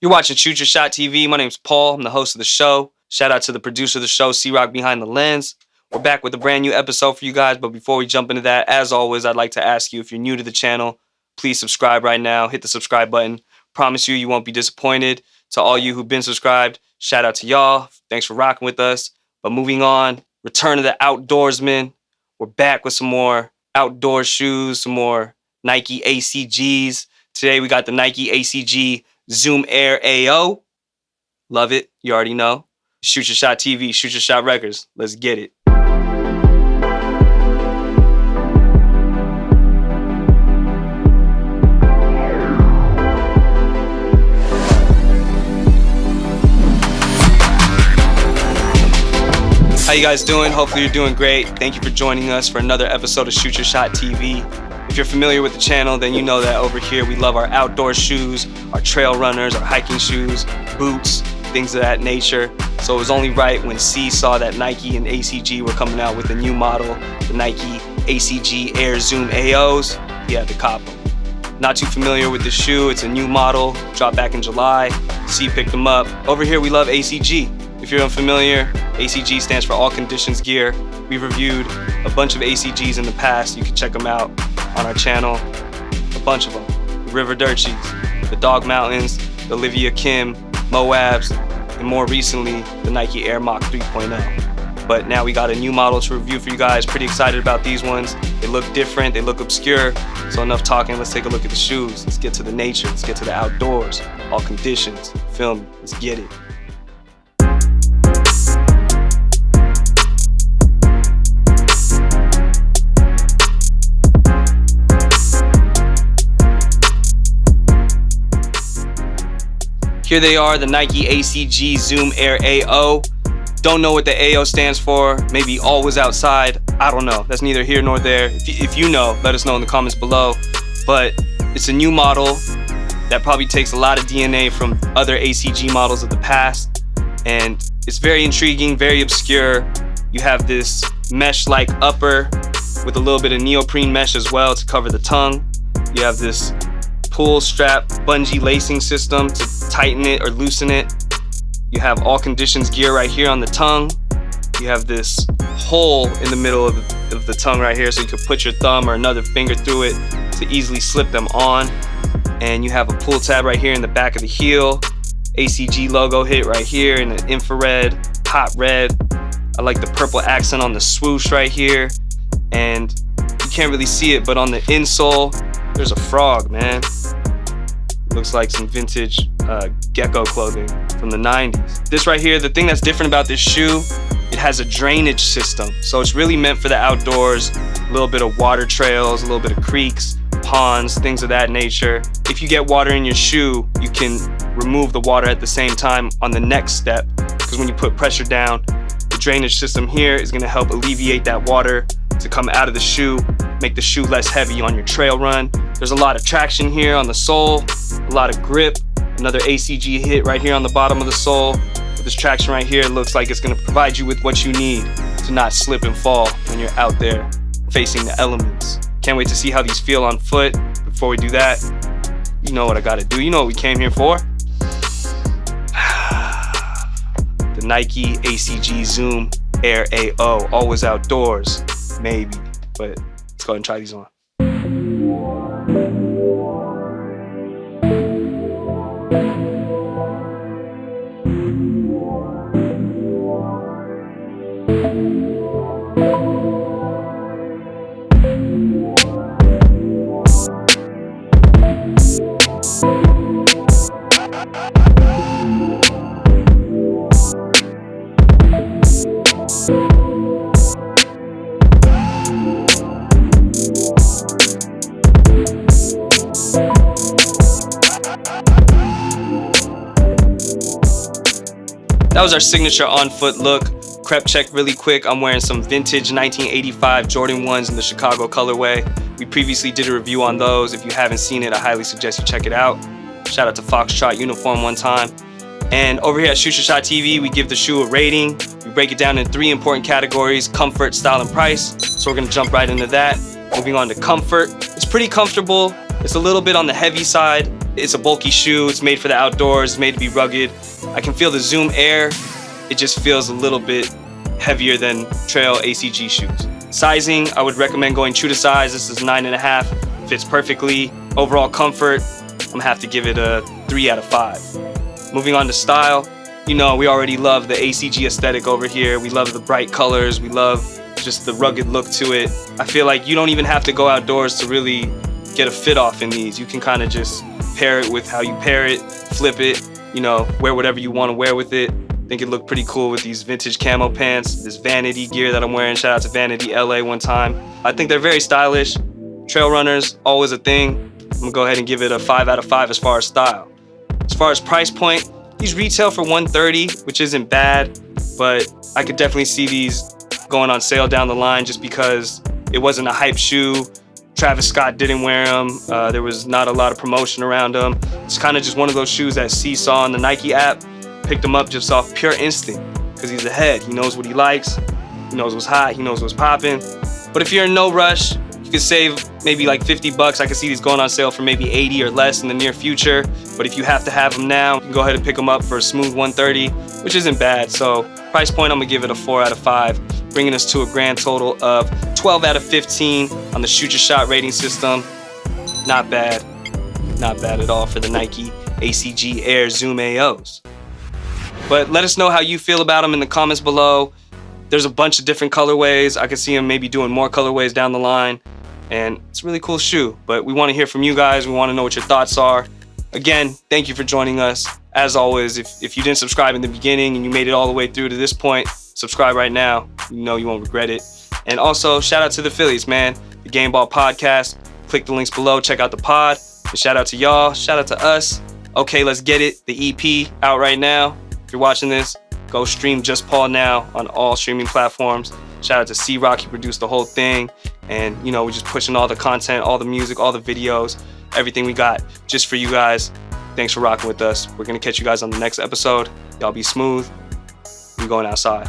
You're watching Shoot Your Shot TV. My name's Paul. I'm the host of the show. Shout out to the producer of the show, C-Rock Behind the Lens. We're back with a brand new episode for you guys, but before we jump into that, as always, I'd like to ask you, if you're new to the channel, please subscribe right now. Hit the subscribe button. Promise you won't be disappointed. To all you who've been subscribed, shout out to y'all. Thanks for rocking with us. But moving on, return of the outdoorsman. We're back with some more outdoor shoes, some more Nike ACGs. Today we got the Nike ACG Zoom Air AO. Love it. You already know. Shoot Your Shot TV, Shoot Your Shot Records. Let's get it. How you guys doing? Hopefully you're doing great. Thank you for joining us for another episode of Shoot Your Shot TV. If you're familiar with the channel, then you know that over here we love our outdoor shoes, our trail runners, our hiking shoes, boots, things of that nature. So it was only right when C saw that Nike and ACG were coming out with a new model, the Nike ACG Air Zoom AOs, he had to cop them. Not too familiar with the shoe, it's a new model, dropped back in July. C picked them up. Over here we love ACG. If you're unfamiliar, ACG stands for All Conditions Gear. We've reviewed a bunch of ACGs in the past. You can check them out on our channel. A bunch of them. The River Dirt Sheets, the Dog Mountains, the Olivia Kim, Moabs, and more recently, the Nike Air MOC 3.0. But now we got a new model to review for you guys. Pretty excited about these ones. They look different, they look obscure. So enough talking, let's take a look at the shoes. Let's get to the nature, let's get to the outdoors. All conditions, feel me, let's get it. Here they are, the Nike ACG Zoom Air AO. Don't know what the AO stands for. Maybe always outside. I don't know. That's neither here nor there. If you know, let us know in the comments below. But it's a new model that probably takes a lot of DNA from other ACG models of the past. And it's very intriguing, very obscure. You have this mesh-like upper with a little bit of neoprene mesh as well to cover the tongue. You have this pull strap bungee lacing system to tighten it or loosen it. You have All Conditions gear right here on the tongue. You have this hole in the middle of the tongue right here, so you could put your thumb or another finger through it to easily slip them on. And you have a pull tab right here in the back of the heel. ACG logo hit right here in the infrared, hot red. I like the purple accent on the swoosh right here. And you can't really see it, but on the insole, there's a frog, man. Looks like some vintage gecko clothing from the 90s. This right here, the thing that's different about this shoe, it has a drainage system. So it's really meant for the outdoors, a little bit of water trails, a little bit of creeks, ponds, things of that nature. If you get water in your shoe, you can remove the water at the same time on the next step, because when you put pressure down, the drainage system here is gonna help alleviate that water to come out of the shoe, make the shoe less heavy on your trail run. There's a lot of traction here on the sole, a lot of grip, another ACG hit right here on the bottom of the sole. With this traction right here, it looks like it's gonna provide you with what you need to not slip and fall when you're out there facing the elements. Can't wait to see how these feel on foot. Before we do that, you know what I gotta do. You know what we came here for. The Nike ACG Zoom Air AO, always outdoors, maybe, but let's go ahead and try these on. That was our signature on foot look. Crep check really quick. I'm wearing some vintage 1985 Jordan 1s in the Chicago colorway. We previously did a review on those. If you haven't seen it, I highly suggest you check it out. Shout out to Foxtrot Uniform one time. And over here at Shoot Your Shot TV, we give the shoe a rating. We break it down in 3 important categories: comfort, style, and price. So we're gonna jump right into that. Moving on to comfort. It's pretty comfortable. It's a little bit on the heavy side. It's a bulky shoe. It's made for the outdoors. It's made to be rugged. I can feel the Zoom Air. It just feels a little bit heavier than trail ACG shoes. Sizing, I would recommend going true to size. This is 9.5. Fits perfectly. Overall comfort, I'm gonna have to give it a 3 out of 5. Moving on to style, you know, we already love the ACG aesthetic over here. We love the bright colors. We love just the rugged look to it. I feel like you don't even have to go outdoors to really get a fit off in these. You can kind of just pair it with how you pair it, flip it, you know, wear whatever you want to wear with it. I think it looked pretty cool with these vintage camo pants, this Vanity gear that I'm wearing. Shout out to Vanity LA one time. I think they're very stylish. Trail runners, always a thing. I'm gonna go ahead and give it a 5 out of 5 as far as style. As far as price point, these retail for $130, which isn't bad, but I could definitely see these going on sale down the line just because it wasn't a hype shoe. Travis Scott didn't wear them. There was not a lot of promotion around them. It's kind of just one of those shoes that C saw on the Nike app, picked them up just off pure instinct because he's ahead. He knows what he likes. He knows what's hot. He knows what's popping. But if you're in no rush, you could save maybe like $50. I could see these going on sale for maybe 80 or less in the near future. But if you have to have them now, you can go ahead and pick them up for a smooth $130, which isn't bad. So price point, I'm gonna give it a 4 out of 5, bringing us to a grand total of 12 out of 15 on the Shoot Your Shot rating system. Not bad. Not bad at all for the Nike ACG Air Zoom AOs. But let us know how you feel about them in the comments below. There's a bunch of different colorways. I could see them maybe doing more colorways down the line. And it's a really cool shoe. But we want to hear from you guys. We want to know what your thoughts are. Again, thank you for joining us. As always, if you didn't subscribe in the beginning and you made it all the way through to this point, subscribe right now. You know you won't regret it. And also, shout out to the Phillies, man. The Game Ball Podcast. Click the links below. Check out the pod. And shout out to y'all. Shout out to us. Okay, let's get it. The EP out right now. If you're watching this, go stream Just Paul now on all streaming platforms. Shout out to C-Rock. He produced the whole thing. And, you know, we're just pushing all the content, all the music, all the videos, everything we got just for you guys. Thanks for rocking with us. We're going to catch you guys on the next episode. Y'all be smooth. I'm going outside.